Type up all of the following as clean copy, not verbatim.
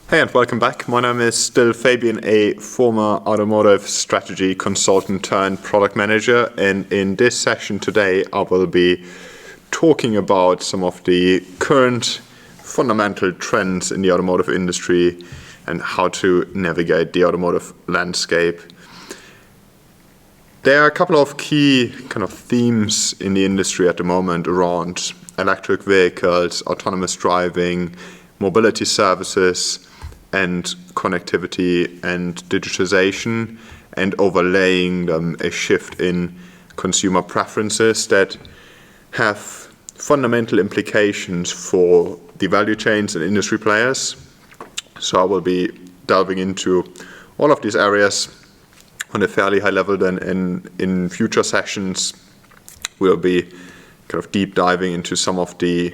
Hey and welcome back. My name is still Fabian, a former automotive strategy consultant turned product manager. And in this session today, I will be talking about some of the current fundamental trends in the automotive industry and how to navigate the automotive landscape. There are a couple of key kind of themes in the industry at the moment around electric vehicles, autonomous driving, mobility services, and connectivity and digitization, and overlaying them a shift in consumer preferences that have fundamental implications for the value chains and industry players. So I will be delving into all of these areas on a fairly high level. Then in future sessions, we'll be kind of deep diving into some of the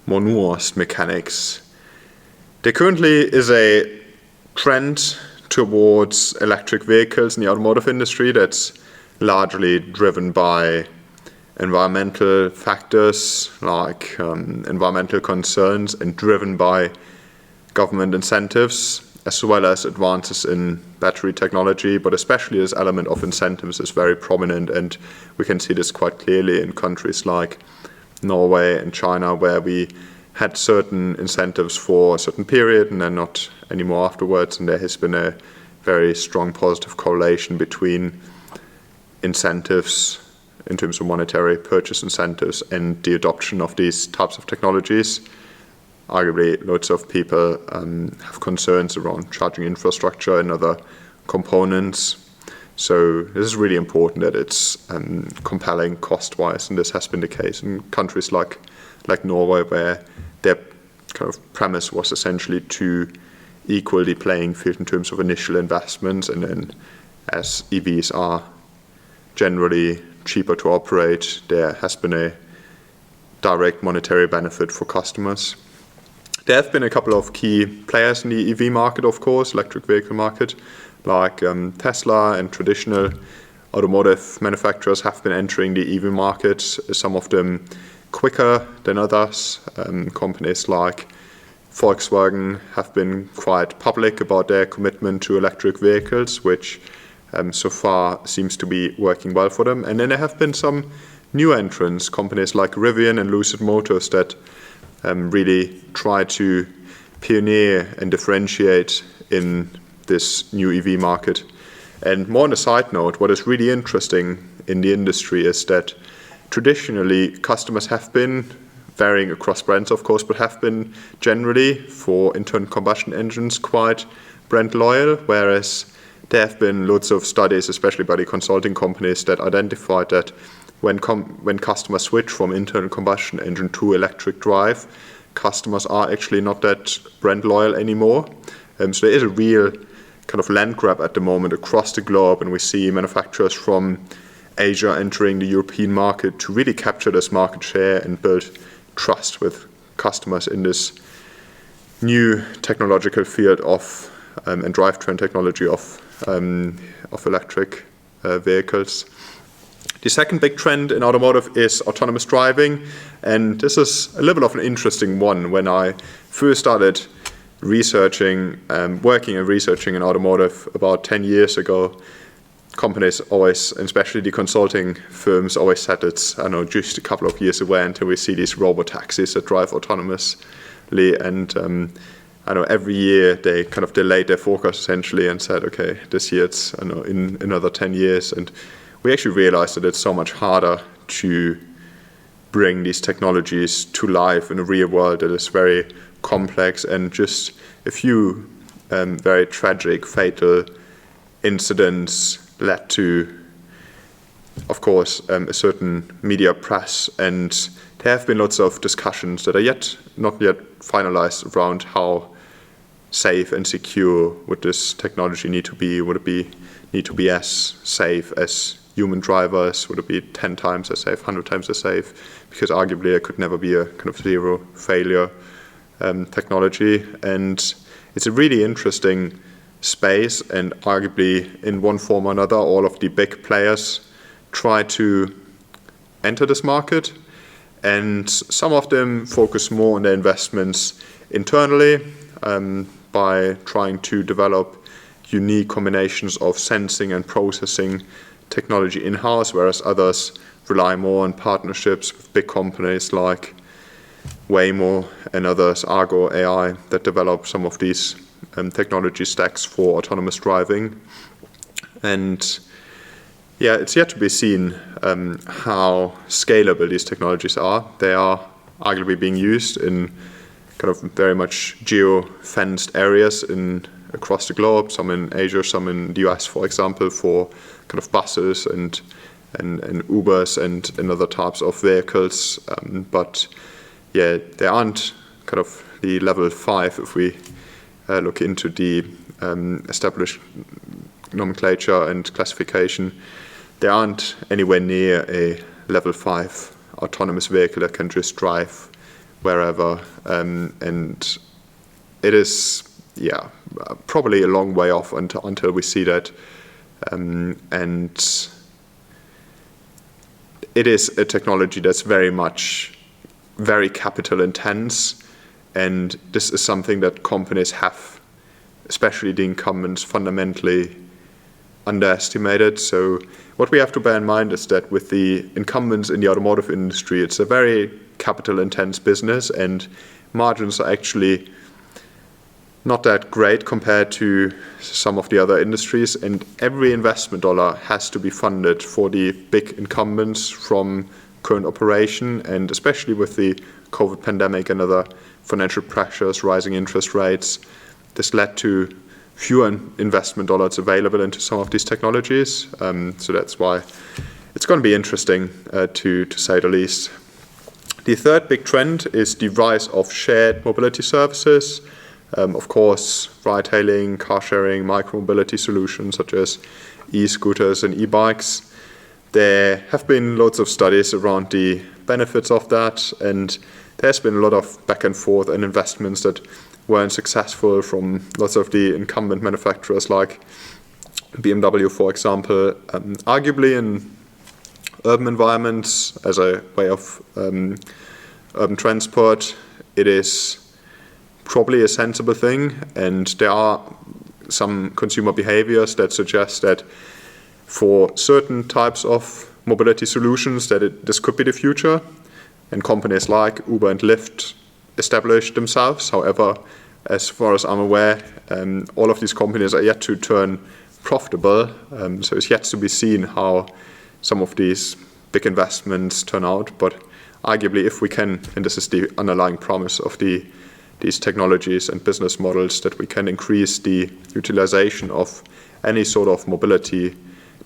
more nuanced mechanics. There currently is a trend towards electric vehicles in the automotive industry that's largely driven by environmental factors like environmental concerns and driven by government incentives, as well as advances in battery technology, but especially this element of incentives is very prominent, and we can see this quite clearly in countries like Norway and China, where we had certain incentives for a certain period and then not anymore afterwards, and there has been a very strong positive correlation between incentives in terms of monetary purchase incentives and the adoption of these types of technologies. Arguably, lots of people have concerns around charging infrastructure and other components. So this is really important that it's compelling cost-wise, and this has been the case in countries like Norway, where their kind of premise was essentially to equal the playing field in terms of initial investments, and then as EVs are generally cheaper to operate, there has been a direct monetary benefit for customers. There have been a couple of key players in the EV market, of course, electric vehicle market, like Tesla, and traditional automotive manufacturers have been entering the EV market, some of them quicker than others. Companies like Volkswagen have been quite public about their commitment to electric vehicles, which so far seems to be working well for them. And then there have been some new entrants, companies like Rivian and Lucid Motors, that really try to pioneer and differentiate in this new EV market. And more on a side note, what is really interesting in the industry is that traditionally customers have been, varying across brands of course, but have been generally for internal combustion engines quite brand loyal, whereas there have been lots of studies, especially by the consulting companies, that identified that when customers switch from internal combustion engine to electric drive, customers are actually not that brand loyal anymore. So there is a real kind of land grab at the moment across the globe, and we see manufacturers from Asia entering the European market to really capture this market share and build trust with customers in this new technological field of and drivetrain technology of electric vehicles. The second big trend in automotive is autonomous driving, and this is a little bit of an interesting one. When I first started researching, working and researching in automotive about 10 years ago, companies always, especially the consulting firms, always said it's, just a couple of years away until we see these robo-taxis that drive autonomously. And I know every year they kind of delayed their forecast essentially and said, okay, this year it's in another 10 years. And we actually realized that it's so much harder to bring these technologies to life in a real world that is very complex, and just a few very tragic, fatal incidents led to, of course, a certain media press, and there have been lots of discussions that are not yet finalized around how safe and secure would this technology need to be. Would it need to be as safe as human drivers? Would it be 10 times as safe, 100 times as safe? Because arguably there could never be a kind of zero failure technology. And it's a really interesting space, and arguably in one form or another all of the big players try to enter this market, and some of them focus more on their investments internally. by trying to develop unique combinations of sensing and processing technology in-house, whereas others rely more on partnerships with big companies like Waymo and others, Argo AI, that develop some of these technology stacks for autonomous driving. And yeah, it's yet to be seen how scalable these technologies are. They are arguably being used in kind of very much geo-fenced areas across the globe, some in Asia, some in the US, for example, for kind of buses and Ubers and other types of vehicles. But yeah, they aren't kind of the level 5 if we look into the established nomenclature and classification. They aren't anywhere near a level 5 autonomous vehicle that can just drive wherever. And it is, probably a long way off until we see that. And it is a technology that's very capital intense. And this is something that companies have, especially the incumbents, fundamentally underestimated. So what we have to bear in mind is that with the incumbents in the automotive industry, it's a very capital intense business, and margins are actually not that great compared to some of the other industries, and every investment dollar has to be funded for the big incumbents from current operation, and especially with the COVID pandemic and other financial pressures, rising interest rates, this led to fewer investment dollars available into some of these technologies. So that's why it's going to be interesting to say the least. The third big trend is the rise of shared mobility services. Of course, ride-hailing, car-sharing, micro-mobility solutions such as e-scooters and e-bikes. There have been lots of studies around the benefits of that, and there's been a lot of back and forth and investments that weren't successful from lots of the incumbent manufacturers like BMW, for example. Arguably in urban environments, as a way of urban transport, it is probably a sensible thing, and there are some consumer behaviors that suggest that for certain types of mobility solutions that this could be the future, and companies like Uber and Lyft established themselves. However, as far as I'm aware, all of these companies are yet to turn profitable, so it's yet to be seen how some of these big investments turn out. But arguably, if we can, and this is the underlying promise of these technologies and business models, that we can increase the utilization of any sort of mobility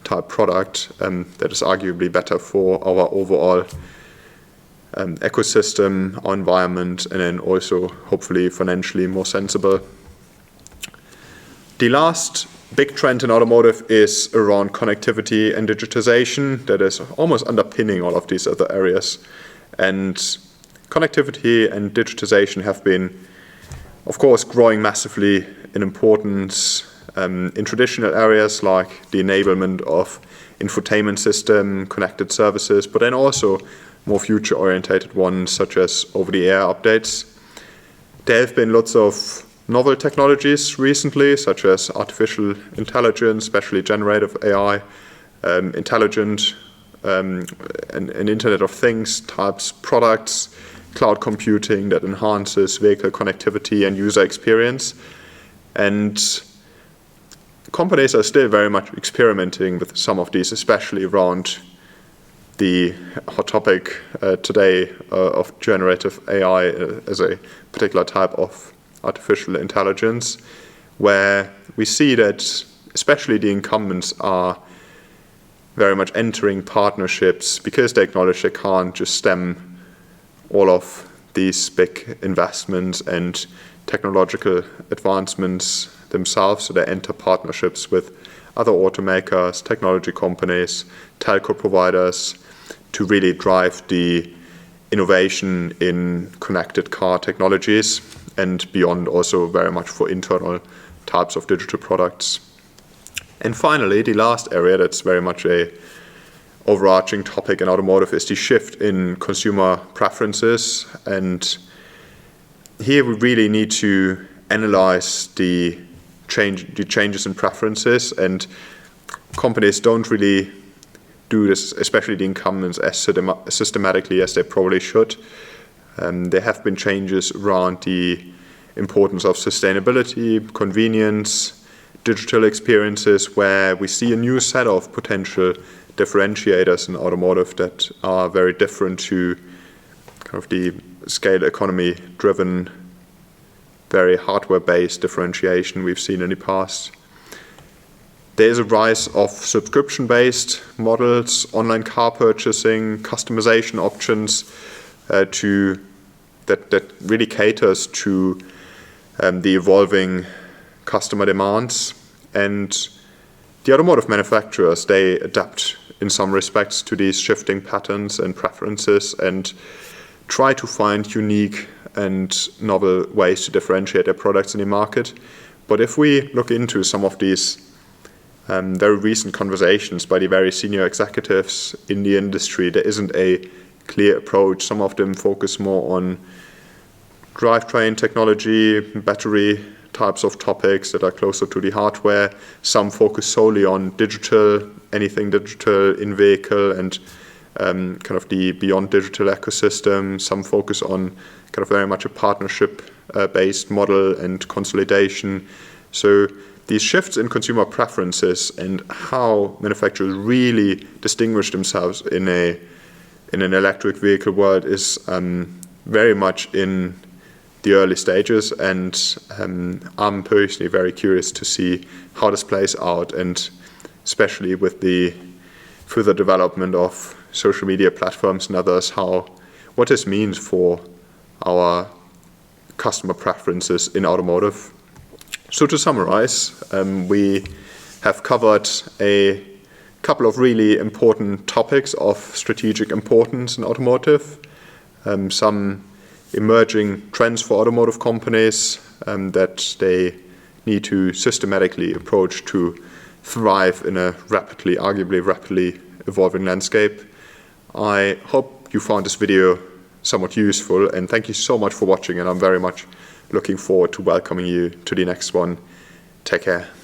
type product, that is arguably better for our overall ecosystem, our environment, and then also hopefully financially more sensible. The last big trend in automotive is around connectivity and digitization that is almost underpinning all of these other areas. And connectivity and digitization have been, of course, growing massively in importance in traditional areas like the enablement of infotainment system, connected services, but then also more future-orientated ones such as over-the-air updates. There have been lots of novel technologies recently, such as artificial intelligence, especially generative AI, intelligent and Internet of Things types products, cloud computing that enhances vehicle connectivity and user experience. And companies are still very much experimenting with some of these, especially around the hot topic today of generative AI as a particular type of artificial intelligence, where we see that especially the incumbents are very much entering partnerships because they acknowledge they can't just stem all of these big investments and technological advancements themselves. So they enter partnerships with other automakers, technology companies, telco providers to really drive the innovation in connected car technologies and beyond, also very much for internal types of digital products. And finally, the last area that's very much a overarching topic in automotive is the shift in consumer preferences. And here we really need to analyze the changes in preferences, and companies don't really do this, especially the incumbents, as systematically as they probably should. There have been changes around the importance of sustainability, convenience, digital experiences, where we see a new set of potential differentiators in automotive that are very different to kind of the scale economy driven, very hardware-based differentiation we've seen in the past. There's a rise of subscription-based models, online car purchasing, customization options that really caters to the evolving customer demands. And the automotive manufacturers, they adapt in some respects to these shifting patterns and preferences and try to find unique and novel ways to differentiate their products in the market. But if we look into some of these very recent conversations by the very senior executives in the industry, there isn't a clear approach. Some of them focus more on drivetrain technology, battery types of topics that are closer to the hardware. Some focus solely on digital, anything digital in vehicle and kind of the beyond digital ecosystem. Some focus on kind of very much a partnership based model and consolidation. So these shifts in consumer preferences and how manufacturers really distinguish themselves in an electric vehicle world is very much in the early stages, and I'm personally very curious to see how this plays out, and especially with the further development of social media platforms and others, what this means for our customer preferences in automotive. So to summarize, we have covered a couple of really important topics of strategic importance in automotive, some emerging trends for automotive companies that they need to systematically approach to thrive in a arguably rapidly evolving landscape. I hope you found this video somewhat useful, and thank you so much for watching, and I'm very much looking forward to welcoming you to the next one. Take care.